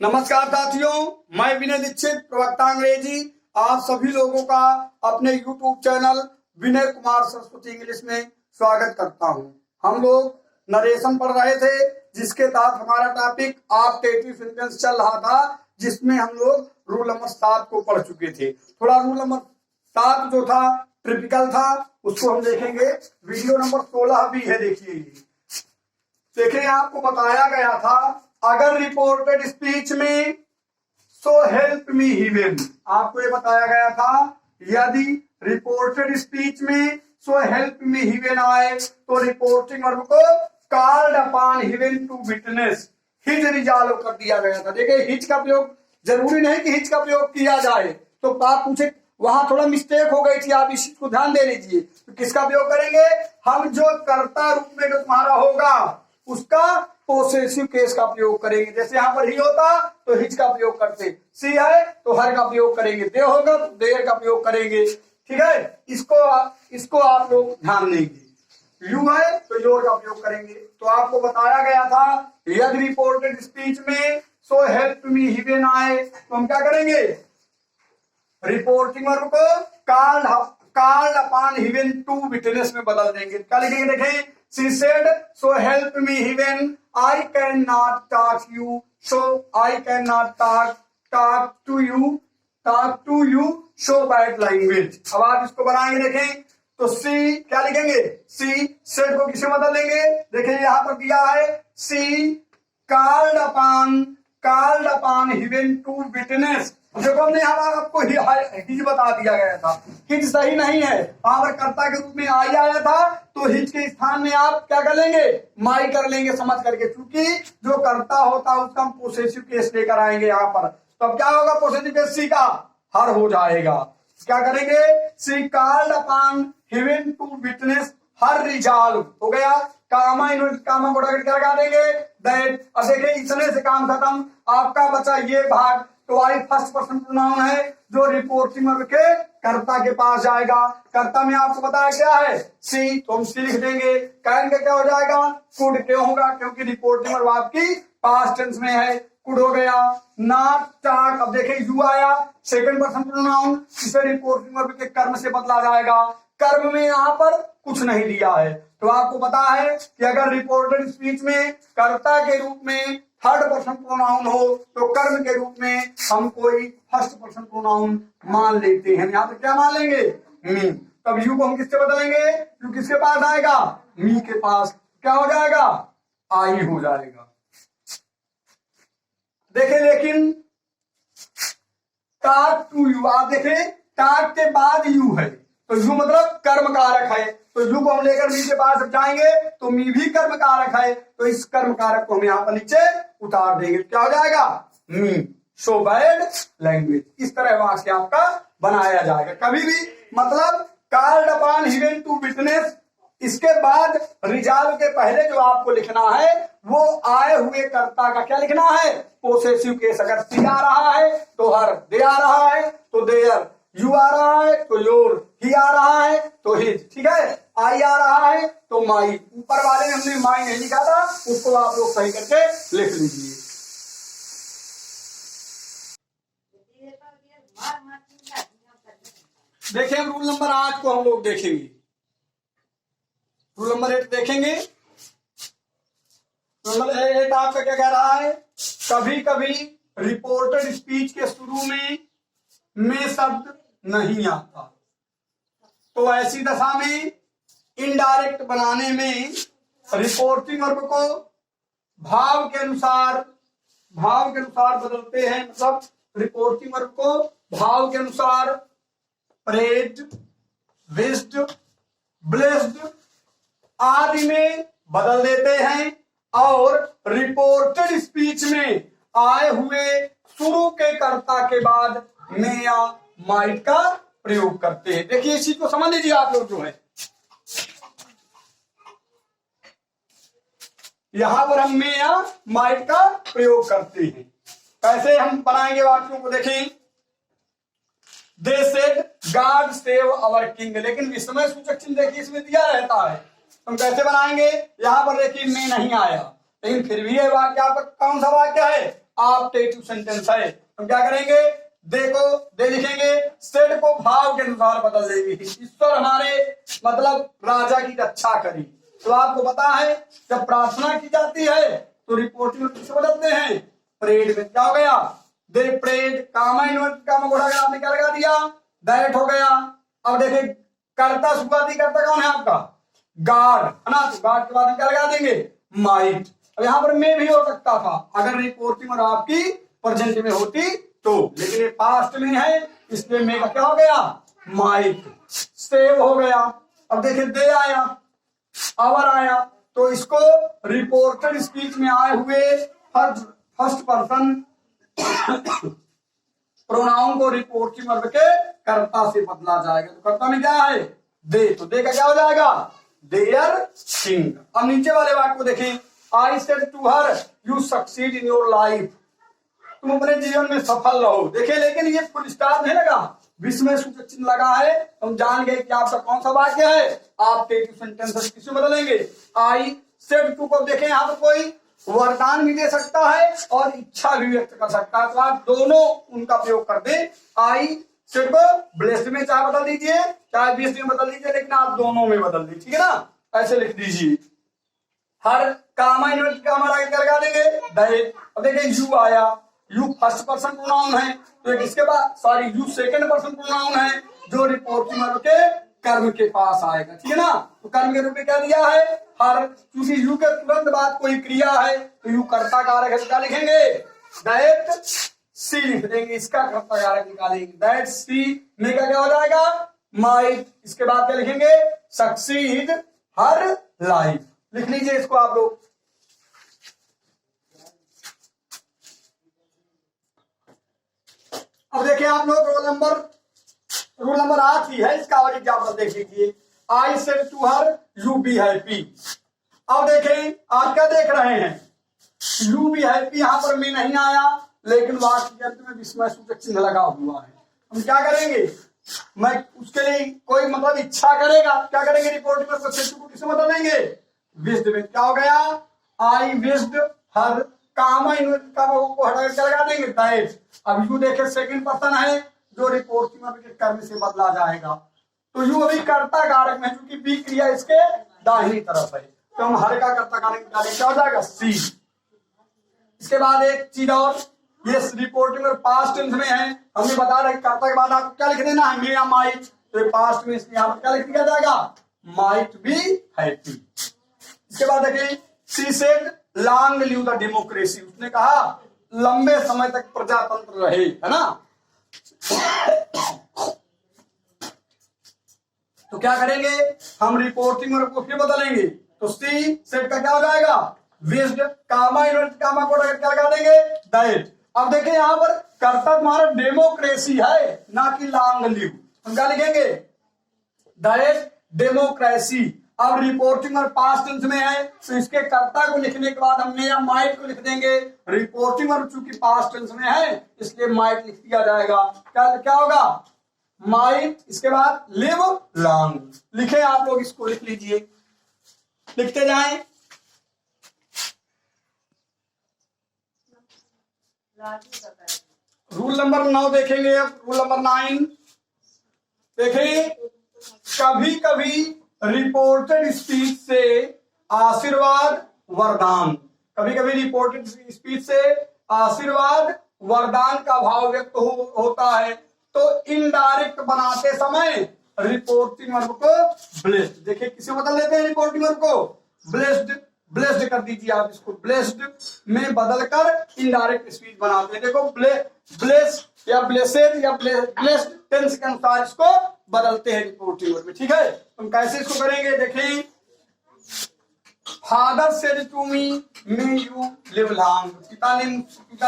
नमस्कार साथियों, मैं विनय दीक्षित प्रवक्ता अंग्रेजी आप सभी लोगों का अपने YouTube channel Vinay Kumar Saraswati English में स्वागत करता हूं। हम लोग नरेशन पढ़ रहे थे जिसके तहत हमारा टॉपिक ऑप्टेटिव सेंटेंस चल रहा था, जिसमें हम लोग रूल नंबर 7 को पढ़ चुके थे। थोड़ा रूल नंबर 7 जो था ट्रिपिकल था, उसको हम देखेंगे। वीडियो नंबर 16 भी है, देखिए आपको बताया गया था अगर रिपोर्टेड स्पीच में सो हेल्प मी हिवेन, आपको ये बताया गया था यदि रिपोर्टेड स्पीच में सो हेल्प मी हिवेन आए तो रिपोर्टिंग वर्ब को called upon heaven to witness his resolve कर दिया गया था। देखिए हिज का प्रयोग जरूरी नहीं कि हिज का प्रयोग किया जाए, तो आप पूछे वहां थोड़ा मिस्टेक हो गई थी, आप इस चीज को ध्यान दे लीजिए। तो किसका प्रयोग करेंगे हम? जो कर्ता रूप में जो तुम्हारा होगा उसका पोसेसिव केस का प्रयोग करेंगे। जैसे यहाँ पर ही होता तो हिज का प्रयोग करते, सी है तो हर का प्रयोग करेंगे, दे होगा तो देर का प्रयोग करेंगे। ठीक है, इसको आप लोग ध्यान देंगे। यू है तो योर का प्रयोग करेंगे। तो आपको बताया गया था यदि रिपोर्टेड स्पीच में सो हेल्प मी हिवेन आए तो हम क्या करेंगे? रिपोर्टिंग वर्ब को called upon heaven to witness में बदल देंगे। क्या लिखेंगे? देखें, she said so help me हिवेन I cannot talk you, so I cannot talk to you so bad language। अब आप इसको बनाएंगे, देखें तो सी क्या लिखेंगे? सी सेड को किसे बदल लेंगे? देखिए यहां पर दिया है सी called upon heaven to witness. देखो हमने यहाँ आपको हिज बता दिया गया था, हिज सही नहीं है। वहां पर कर्ता के रूप में आई आया था तो हिज के स्थान में आप क्या कर लेंगे? माई कर लेंगे समझ करके, क्योंकि जो कर्ता होता है उसका हम पोसेसिव केस लेकर आएंगे यहाँ पर। तो अब क्या होगा? पोसेसिव केस सी का हर हो जाएगा। क्या करेंगे? She called upon heaven to witness her resolve हो गया। कामा को क्या लगा देंगे? दैट। अब देखिए इतने से काम खत्म। आपका बचा ये भाग, तो आई फर्स्ट पर्सन प्रोनाउन है जो रिपोर्टिंग वर्ब के कर्ता के पास जाएगा। कर्ता में आपको बताया क्या है? सी, तो हम सी लिख देंगे। कैन का क्या हो जाएगा? कुड। क्यों होगा? क्योंकि रिपोर्टिंग वर्ब आपकी पास्ट टेंस में है, कुड हो गया। नॉट टाक, अब देखिए यू आया सेकंड पर्सन प्रोनाउन, इसे रिपोर्टिंग वर्ब के कर्म से बदला जाएगा। कर्म में यहाँ पर कुछ नहीं दिया है, तो आपको पता है कि अगर रिपोर्टेड स्पीच में कर्ता के रूप में थर्ड पर्सन प्रोनाउन हो तो कर्म के रूप में हम कोई फर्स्ट पर्सन प्रोनाउन मान लेते हैं। यहाँ पे क्या मान लेंगे? मी। तब यू को हम किससे बदलेंगे? यू किसके पास आएगा? मी के पास। क्या हो जाएगा? आई हो जाएगा। देखे लेकिन टाक टू यू, आप देखे टाक के बाद यू है तो यू मतलब कर्म कारक है, तो यू को हम लेकर मी के पास जाएंगे तो मी भी कर्म कारक है, तो इस कर्म कारक को हम यहाँ पर नीचे उतार देंगे। क्या हो जाएगा? मी सो बैड लैंग्वेज। इस तरह वाक्य आपका बनाया जाएगा। कभी भी मतलब called upon heaven to witness, इसके बाद रिजॉल्व के पहले जो आपको लिखना है वो आए हुए कर्ता का क्या लिखना है? Possessive case. अगर सी आ रहा है तो हर, दे आ रहा है तो देयर, यू आ रहा है तो योर, ही आ रहा है तो हिज। ठीक है, आई आ रहा है तो माई। ऊपर वाले में हमने माई नहीं लिखा था, उसको आप लोग सही करके लिख लीजिए। देखिए रूल नंबर 8 को हम लोग देखेंगे। रूल नंबर 8 देखेंगे। रूल नंबर 8 आपका क्या कह रहा है? कभी कभी रिपोर्टेड स्पीच के शुरू में शब्द नहीं आता, तो ऐसी दशा में इनडायरेक्ट बनाने में रिपोर्टिंग वर्ब को भाव के अनुसार बदलते हैं। मतलब रिपोर्टिंग वर्ब को भाव के अनुसार प्रेज्ड, विश्ड, ब्लेस्ड आदि में बदल देते हैं, और रिपोर्टेड स्पीच में आए हुए शुरू के कर्ता के बाद में या माइट का प्रयोग करते हैं। देखिए इस चीज को समझ लीजिए आप लोग। जो है यहां पर हम में या माइट का प्रयोग करते हैं। कैसे हम बनाएंगे वाक्यों को? देखें, they said God save our king, लेकिन विस्मय सूचक चिन्ह देखिए इसमें दिया रहता है। हम कैसे बनाएंगे? यहां पर देखिए में नहीं आया, लेकिन फिर भी ये वाक्य कौन सा वाक्य है? ऑप्टेटिव सेंटेंस है। हम क्या करेंगे, देखो दे लिखेंगे, सेड को भाव के अनुसार बदल देंगे। ईश्वर हमारे मतलब राजा की रक्षा करी। तो आपको पता है जब प्रार्थना की जाती है तो रिपोर्टिंग में किसे बदलते हैं, प्रेड में। क्या हो गया, दे प्रेड, कामा इन्वर्ट कामा घोड़ा आपने क्या लगा दिया, दैट हो गया। अब देखिए कर्ता शुरुआती कर्ता कौन है आपका, गॉड है ना, तो गॉड के बाद हम क्या लगा देंगे, माइट। अब यहाँ पर मैं भी हो सकता था अगर रिपोर्टिंग और आपकी प्रेजेंट में होती तो, लेकिन ये पास्ट में है इसलिए मैं का क्या हो गया, माइट। सेव हो गया। अब देखिए दे आया, आवर आया, तो इसको रिपोर्टेड स्पीच में आए हुए फर्स्ट पर्सन प्रोनाउन को रिपोर्टिंग वर्ब के कर्ता से बदला जाएगा। तो कर्ता में क्या है, दे, तो दे का क्या हो जाएगा, देयर किंग। अब नीचे वाले वाक्य को देखें, I said to her you succeed in your life, तुम अपने जीवन में सफल रहो। देखिए लेकिन ये फुल स्टॉप नहीं लगा, विस्मय सूचक चिन्ह लगा है। हम जान गए कि आपका कौन सा वाक्य है, आप सेंटेंस किसमें बदलेंगे, आई सेड टू को। देखें यहाँ पर कोई वरदान भी दे सकता है और इच्छा भी व्यक्त कर सकता है, तो आप दोनों उनका प्रयोग कर दें। आई सेड को ब्लेस्ड में चाहे बदल दीजिए चाहे बीस्ड में बदल दीजिए, लेकिन आप दोनों में बदल दीजिए, ठीक है ना, ऐसे लिख दीजिए। हर कामा इन्वर्ट कामा क्या लगा देंगे, दैट। अब देखिए यू आया, यू फर्स्ट पर्सन प्रोनाउन है, तो इसके बाद sorry you second person pronoun है जो रिपोर्टिंग वर्ब के कर्म के पास आएगा, ठीक है ना। तो कर्म के रूप में क्या दिया है, हर, क्योंकि यू के तुरंत बाद कोई क्रिया है तो यू कर्ता कारक है, क्या लिखेंगे, दैट सी लिख देंगे, इसका कर्ता कारक निकालेंगे, दैट सी में का क्या हो जाएगा, माइट। इसके बाद क्या लिखेंगे, सक्सीड हर लाइफ। लिख लीजिए इसको आप लोग। अब देखिए आप लोग रोल नंबर 8 ही है, इसका और एग्जाम्पल देख लीजिए। I said to her you be happy. अब देखें आप क्या देख रहे हैं, यू बी हैप्पी यहाँ पर मैं नहीं आया, लेकिन वाक्य के अंत में विस्मय सूचक चिन्ह लगा हुआ है। हम क्या करेंगे, मैं उसके लिए कोई मतलब इच्छा करेगा, क्या करेंगे, रिपोर्ट में को किसे बदल देंगे, विश्ड में। क्या हो गया, आई विश्ड हर, कामा को हटा कर लगा देंगे दैट। अब यू देखे सेकंड पर्सन है जो रिपोर्टिंग के कर्म से बदला जाएगा, तो यू अभी कर्ता कारक में, क्योंकि बी क्रिया इसके दाहिनी तरफ है, तो हम हर का कर्ता कारक निकालेंगे, क्या हो जाएगा, सी। इसके बाद एक चीज और, ये रिपोर्टिंग और पास्ट टेंस में है, हमने बता रहे कर्ता के बाद आपको क्या लिख देना है, मे या माइट, तो पास्ट में इसलिए यहाँ पर क्या लिख दिया जाएगा, माइट बी हैप्पी। इसके बाद देखिए, she said long live the democracy, उसने कहा लंबे समय तक प्रजातंत्र रहे, है ना। तो क्या करेंगे, हम रिपोर्टिंग और को फिर बदलेंगे, तो सी सेड का क्या हो जाएगा, विश्ड, कामा इन्वर्ट कामा को क्या लगा देंगे, दैट। अब देखिए यहाँ पर कर्ता तुम्हारा डेमोक्रेसी है ना कि लॉन्ग लिव, हम क्या लिखेंगे, दैट डेमोक्रेसी। अब रिपोर्टिंग और पास्ट टेंस में है तो इसके कर्ता को लिखने के बाद हमने या माइट को लिख देंगे। रिपोर्टिंग और चूंकि पास्ट टेंस में है इसलिए माइट लिख दिया जाएगा। क्या क्या होगा, माइट। इसके बाद लिव लॉन्ग लिखे, आप लोग इसको लिख लीजिए, लिखते जाएं। रूल नंबर 9 देखेंगे। अब रूल नंबर 9 देखें, कभी कभी रिपोर्टेड स्पीच से आशीर्वाद वरदान, कभी कभी रिपोर्टेड स्पीच से आशीर्वाद वरदान का भाव व्यक्त होता है, तो इनडायरेक्ट बनाते समय रिपोर्टिंग वर्ब को ब्लेस्ड, देखिए किसे बदल देते हैं, रिपोर्टिंग वर्ब को ब्लेस्ड, ब्लेस्ड कर दीजिए आप इसको, ब्लेस्ड में बदलकर इनडायरेक्ट स्पीच बनाते हैं। देखो ब्लेस या ब्लेसेड या ब्लेस्ड टेंस के अनुसार इसको बदलते हैं रिपोर्टिंग वर्ब में, ठीक है। हम कैसे इसको करेंगे, देखिए, father said to me may you live long, पिताजी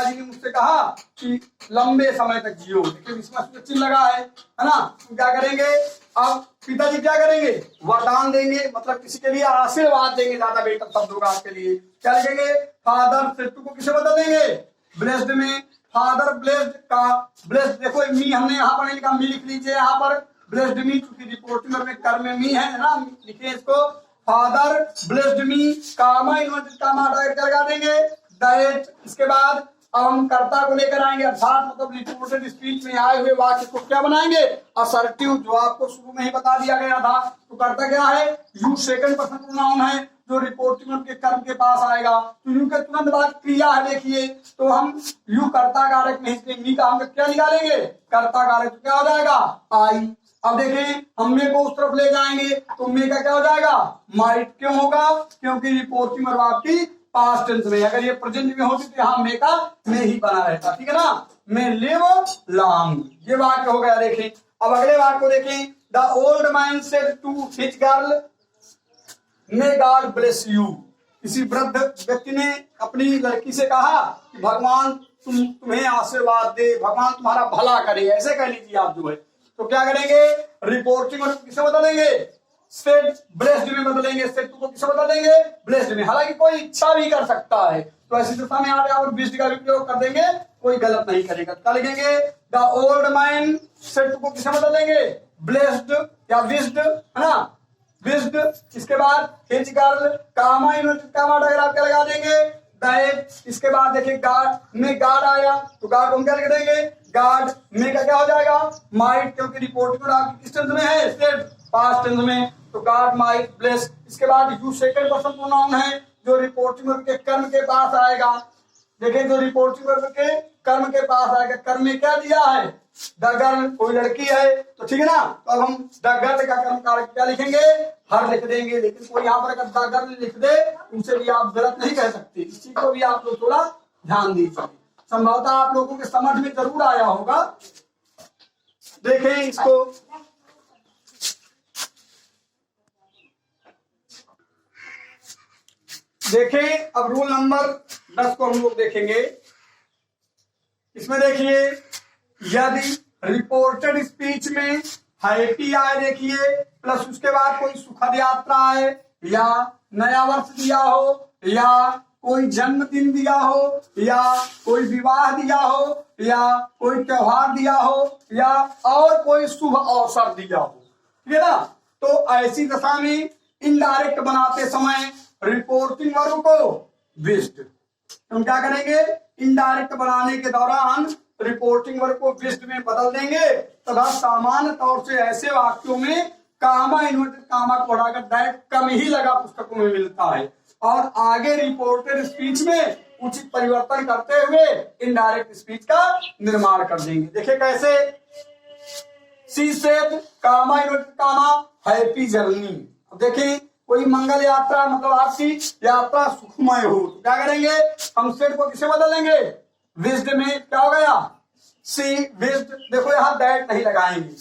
ने मुझसे कहा कि लंबे समय तक जियो। देखिए विश्वास चिन्ह लगा है ना। तो क्या करेंगे, अब पिताजी क्या करेंगे, वरदान देंगे, मतलब किसी के लिए आशीर्वाद देंगे, ज्यादा बेहतर शब्द होगा आपके लिए। क्या लिखेंगे, फादर सेड टू को किसे बदल देंगे, ब्लेस्ड में। फादर ब्लेस्ड का ब्लेस्ड, देखो मी हमने यहाँ पर लिखा, मी लिख लीजिए यहाँ पर, ब्लेस्ड मी, चूंकि रिपोर्टिंग में कर्म में मी है ना, लिखिए इसको, फादर ब्लेस्ड मी, कामा इन्वर्टेड कामा डायरेक्ट लगा देंगे दैट। इसके बाद अब हम कर्ता को लेकर आएंगे, अर्थात मतलब रिपोर्टेड स्पीच में आए हुए वाक्य को क्या बनाएंगे, असर्टिव, जो आपको शुरू में ही बता दिया गया था। तो कर्ता क्या है, यू सेकंड पर्सन प्रोनाउन है जो रिपोर्टिंग के कर्म के पास आएगा। तो यू के तुरंत बाद क्रिया है, देखिए तो हम यू कर्ता कारक में से मी का हम क्या निकालेंगे, कर्ता कारक, तो क्या हो जाएगा आई। अब देखें हम मे को उस तरफ ले जाएंगे तो मे का क्या हो जाएगा माइट। क्यों होगा, क्योंकि रिपोर्टिंग और आपकी पास्ट टेंस में, अगर ये प्रेजेंट में होती तो यहाँ मे का मे ही बना रहता, ठीक है ना। मे लिव लॉन्ग, ये वाक्य हो गया। देखें अब अगले वाक्य को देखें, the old man said to his girl may God bless you. किसी वृद्ध व्यक्ति ने अपनी लड़की से कहा कि भगवान तुम्हें आशीर्वाद दे, भगवान तुम्हारा भला करे, ऐसे कह लीजिए आप जो है। तो क्या करेंगे, रिपोर्टिंग और किसे बदलेंगे, सेड ब्लेस्ड में बदलेंगे, सेड को किसे बदलेंगे, ब्लेस्ड में। हालांकि कोई इच्छा भी कर सकता है, तो ऐसी दशा में आप और ब्लेस्ड का भी प्रयोग कर देंगे, कोई गलत नहीं करेगा। क्या लिखेंगे, द ओल्ड मैन सेड को किसे बदलेंगे, ब्लेस्ड या विस्ड, है ना, विस्ड। इसके बाद हिज गर्ल, कामा इन्वर्टेड कामा अगर आप क्या लगा देंगे, दैट। इसके बाद देखिए गार्ड में गार्ड आया तो गार्ड हम क्या लिख देंगे, गार्ड में का क्या हो जाएगा माइट, क्योंकि रिपोर्टिंग आपकी किस टेंस में है, स्टेट पास्ट टेंस में, तो गार्ड माइट ब्लेस। इसके बाद यू सेकंड पर्सन प्रोनाउन है जो रिपोर्टिंग वर्ब के कर्म के पास आएगा। देखिए जो रिपोर्टिंग वर्ब के कर्म के पास आएगा, कर्म में क्या दिया है, द गर्ल, कोई लड़की है, तो ठीक है ना। तो अब हम द गर्ल का कर्म कारक क्या लिखेंगे, हर लिख देंगे। लेकिन कोई यहाँ पर अगर द गर्ल लिख दे उनसे भी आप गलत नहीं कह सकते, इस चीज को भी आप लोग थोड़ा ध्यान दीजिए, संभवतः आप लोगों के समझ में जरूर आया होगा। देखें इसको, देखें अब रूल नंबर 10 को हम लोग देखेंगे। इसमें देखिए यदि रिपोर्टेड स्पीच में हैप्पी आए, देखिए प्लस उसके बाद कोई सुखद यात्रा आए, या नया वर्ष दिया हो, या कोई जन्मदिन दिया हो, या कोई विवाह दिया हो, या कोई त्योहार दिया हो, या और कोई शुभ अवसर दिया हो, ठीक है ना। तो ऐसी दशा में इनडायरेक्ट बनाते समय रिपोर्टिंग वर्ब को विस्ड, हम क्या करेंगे, इनडायरेक्ट बनाने के दौरान रिपोर्टिंग वर्ब को विस्ड में बदल देंगे तथा सामान्य तौर से ऐसे वाक्यों में कामा इन्वर्टेड कामा को हटाकर दैट कम ही लगा पुस्तकों में मिलता है, और आगे रिपोर्टेड स्पीच में उचित परिवर्तन करते हुए इनडायरेक्ट स्पीच का निर्माण कर देंगे। देखिए कैसे, she said comma inverted comma happy journey. अब देखिए कोई मंगल यात्रा, मतलब आपकी यात्रा सुखमय हो, तो क्या करेंगे, हम सेड को किसे बदलेंगे, विज्ड में। क्या हो गया, सी विज्ड। देखो यहाँ दैट नहीं लगाएंगे,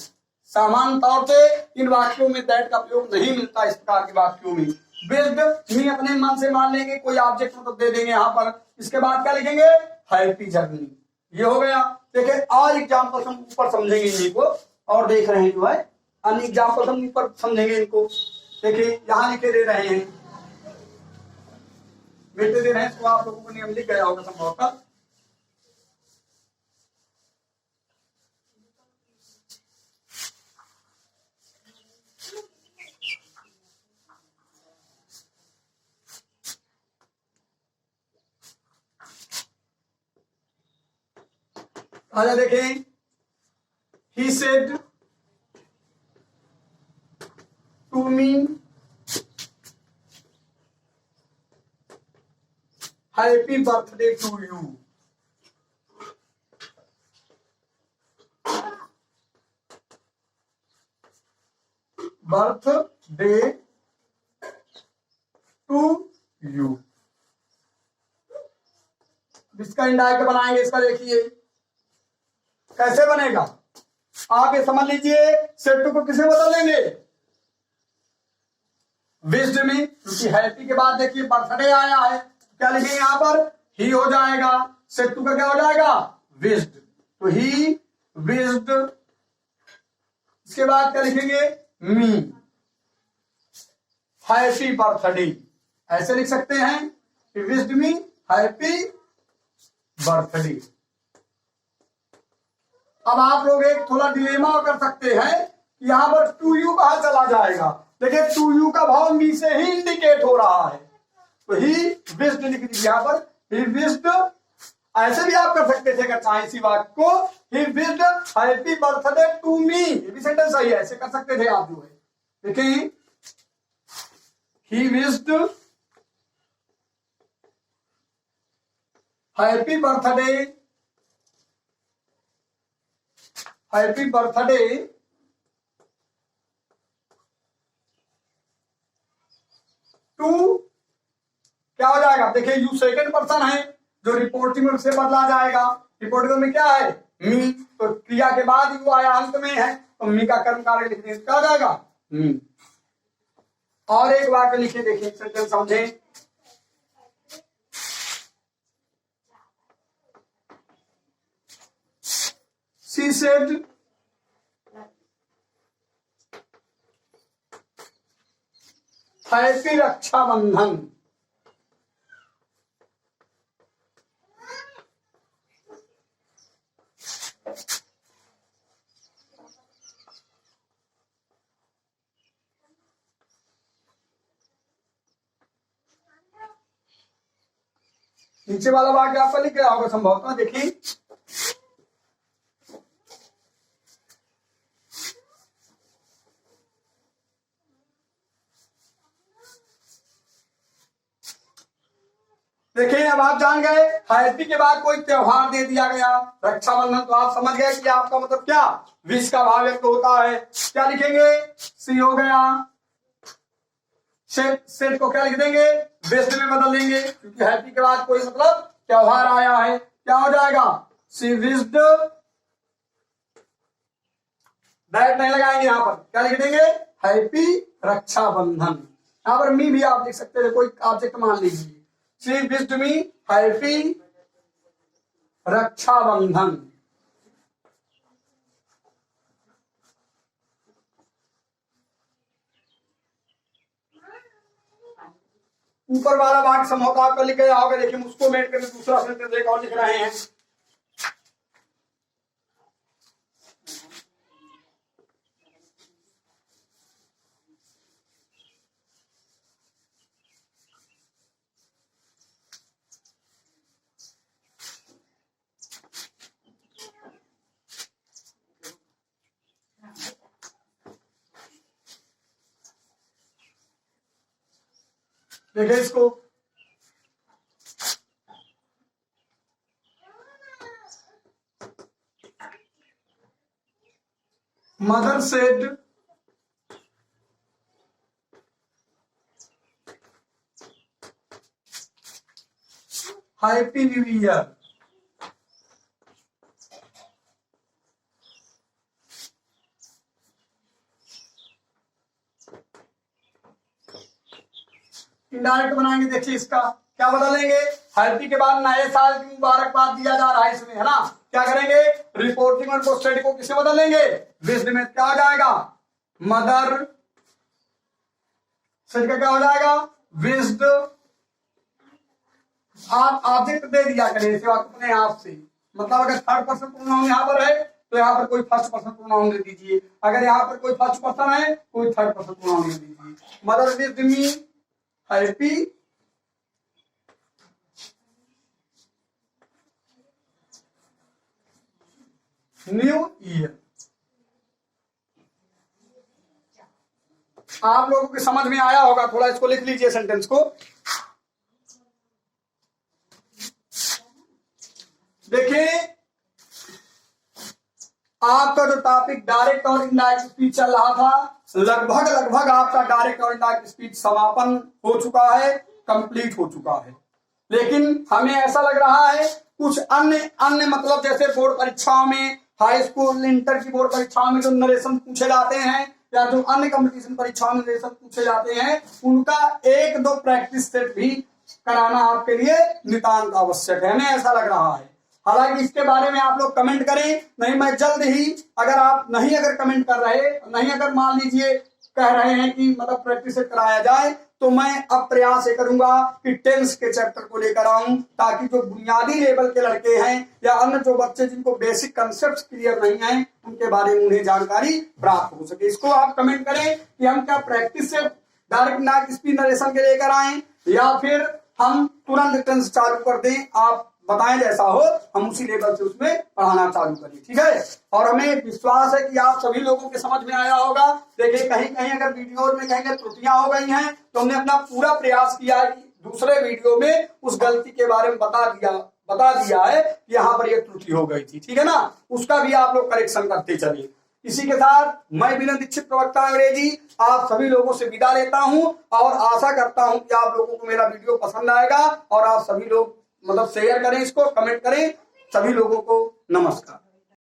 सामान्य तौर से इन वाक्यों में दैट का प्रयोग नहीं मिलता, इस प्रकार के वाक्यों में विज्ड में अपने मन से मान लेंगे, कोई ऑब्जेक्ट मतलब दे देंगे यहाँ पर। इसके बाद क्या लिखेंगे, हैप्पी जर्नी, ये हो गया। देखिए और एग्जाम्पल हम ऊपर समझेंगे इन्हीं को, और देख रहे हैं जो है अन्य एग्जाम्पल हम ऊपर समझेंगे इनको। देखिए यहाँ लिखे दे रहे हैं, बेटे दे रहे हैं, तो आप लोगों को नियम लिख गया होगा संभवतः। आजा देखें, he said to me happy birthday to you। Birthday to you, इसका इंडायरेक्ट बनाएंगे। इसका देखिए कैसे बनेगा, आप ये समझ लीजिए, सेड टू को किसे बदल देंगे, विज्ड में, क्योंकि हैप्पी के बाद देखिए बर्थडे आया है, क्या लिखेंगे यहाँ पर, ही हो जाएगा, सेड टू का क्या हो जाएगा, विज्ड, तो ही विज्ड। इसके बाद क्या लिखेंगे, मी, हैप्पी बर्थडे, ऐसे लिख सकते हैं कि विज्ड मी हैप्पी बर्थडे। अब आप लोग एक थोड़ा डिलेमा कर सकते हैं कि यहाँ पर टू यू कहाँ चला जाएगा। देखिए टू यू का भाव मी से ही इंडिकेट हो रहा है, तो ही विज्ड लिख दीजिए यहाँ पर, ही विज्ड ऐसे भी आप कर सकते थे अगर चाहे इसी वाक्य को, he wished happy birthday to me, ये भी सेंटेंस सही है, ऐसे कर सकते थे आप जो है। देखिए he wished happy birthday to, क्या हो जाएगा, देखिए यू सेकंड पर्सन है, जो रिपोर्टिंग से बदला जाएगा। रिपोर्टिंग में क्या है, मी, तो क्रिया के बाद यू आया अंत में है, तो मी का कर्म कारक लिखने क्या हो जाएगा, मी। और एक वाक्य लिखिए, देखिए सेंटेंस समझें। She said happy Rakshabandhan. नीचे वाला वाक्य आपका लिख गया होगा संभवतः, देखिए देखिए अब आप जान गए, हैप्पी के बाद कोई त्योहार दे दिया गया, रक्षाबंधन, तो आप समझ गए कि आपका मतलब क्या, विश का भाव व्यक्त होता है। क्या लिखेंगे, सी हो गया, सेट को क्या लिख देंगे, विश्ड में बदल देंगे, क्योंकि हैप्पी के बाद कोई मतलब त्योहार आया है। क्या हो जाएगा, सी विश्ड, दैट नहीं लगाएंगे, यहां पर क्या लिख देंगे, हैप्पी रक्षाबंधन। यहां पर मी भी आप लिख सकते थे, कोई ऑब्जेक्ट मान लीजिए, she wished me happy Rakshabandhan. ऊपर वाला वाक्य समझौता आपका लिख गया होगा, देखिए उसको मेट करके दूसरा सेंटेंस एक और लिख रहे हैं। देखिए इसको, mother said happy new year. Indirect बनाएंगे, देखिए इसका क्या बदलेंगे, हैप्पी के बाद नए साल की मुबारकबाद दिया जा रहा है इसमें, है ना, क्या करेंगे, रिपोर्टिंग और पोस्टेड को किसे बदलेंगे, विश्ड में। क्या हो जाएगा, मदर सेड का क्या हो जाएगा, विश्ड। आप ऑब्जेक्ट दे दिया करें इसे अपने आप से, मतलब अगर थर्ड पर्सन प्रोनाउन यहाँ पर है तो यहाँ पर कोई फर्स्ट पर्सन प्रोनाउन दे दीजिए, अगर यहाँ पर कोई फर्स्ट पर्सन है कोई थर्ड पर्सन प्रोनाउन दे दीजिए। Mother wished me happy new year. आप लोगों की समझ में आया होगा, थोड़ा इसको लिख लीजिए सेंटेंस को। देखिए आपका जो टॉपिक डायरेक्ट और इनडायरेक्ट स्पीच चल रहा था, लगभग आपका डायरेक्ट और इनडायरेक्ट स्पीच समापन हो चुका है, कंप्लीट हो चुका है। लेकिन हमें ऐसा लग रहा है कुछ अन्य मतलब जैसे बोर्ड परीक्षाओं में, हाई स्कूल इंटर की बोर्ड परीक्षाओं में जो नरेशन पूछे जाते हैं या जो अन्य कंपटीशन परीक्षाओं में नरेशन पूछे जाते हैं, उनका एक दो प्रैक्टिस सेट भी कराना आपके लिए नितांत आवश्यक है, हमें ऐसा लग रहा है। हालांकि इसके बारे में आप लोग कमेंट करें, नहीं मैं जल्द ही, अगर आप अगर कमेंट कर रहे, अगर मान लीजिए कह रहे हैं कि मतलब प्रैक्टिस कराया जाए, तो मैं अब प्रयास ये करूंगा कि टेंस के चैप्टर को लेकर आऊं, ताकि जो बुनियादी लेवल के लड़के हैं या अन्य जो बच्चे जिनको बेसिक कंसेप्ट क्लियर नहीं है, उनके बारे में उन्हें जानकारी प्राप्त हो सके। इसको आप कमेंट करें कि हम क्या प्रैक्टिस से डायरेक्ट स्पीच नरेशन के लेकर आए या फिर हम तुरंत टेंस चालू कर दें। आप बताएं जैसा हो, हम उसी लेवल से उसमें पढ़ाना चालू करें, ठीक है। और हमें विश्वास है कि आप सभी लोगों के समझ में आया होगा। देखिए कहीं कहीं अगर वीडियो में कहीं त्रुटियां हो गई हैं तो हमने अपना पूरा प्रयास किया है कि दूसरे वीडियो में उस गलती के बारे में बता दिया है कि यहाँ पर ये त्रुटि हो गई थी, ठीक है ना। उसका भी आप लोग करेक्शन करते चलिए। इसी के साथ मैं विनय दीक्षित प्रवक्ता अंग्रेजी आप सभी लोगों से विदा लेता हूं और आशा करता हूं कि आप लोगों को मेरा वीडियो पसंद आएगा और आप सभी लोग मतलब शेयर करें, इसको कमेंट करें। सभी लोगों को नमस्कार।